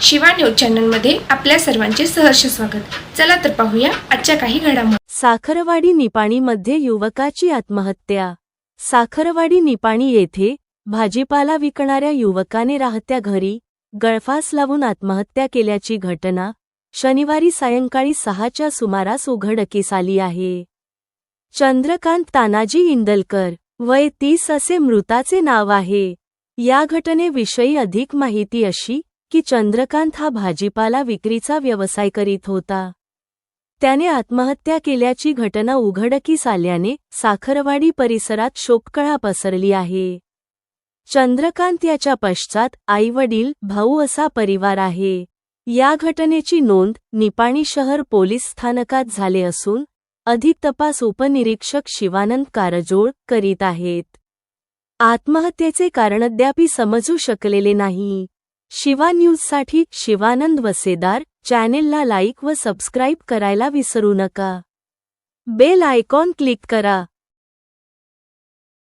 Shiva news चॅनलमध्ये आपल्या सर्वांचे सहर्ष स्वागत। चला तर पाहूया आजच्या काही घडामोडी। साखरवाडी निपाणीमध्ये युवकाची आत्महत्या। साखरवाडी निपाणी येथे भाजीपाला विकणाऱ्या युवकाने राहत्या घरी गळफास लावून आत्महत्या केल्याची घटना शनिवारी सायंकाळी 6च्या सुमारास उघडकीस आली आहे। चंद्रकांत तानाजी इंदलकर वय 30 असे मृताचे नाव आहे। या घटनेविषयी अधिक माहिती अशी की चंद्रकांत हा भाजीपाला विक्रीचा व्यवसाय करीत होता। त्याने आत्महत्या केल्याची घटना उघडकीस आल्याने साखरवाडी परिसरात शोककळा पसरली आहे। चंद्रकांत याच्या पश्चात आईवडील भाऊ असा परिवार आहे। या घटनेची नोंद निपाणी शहर पोलीस स्थानकात झाले असून अधिक तपास उपनिरीक्षक शिवानंद कारजोळ करीत आहेत। आत्महत्येचे कारण अद्याप समजू शकलेले नाही। शिवा न्यूजसाठी शिवानंद वसेदार। चॅनेलला लाईक व सबस्क्राईब करायला विसरू नका। बेल आयकॉन क्लिक करा।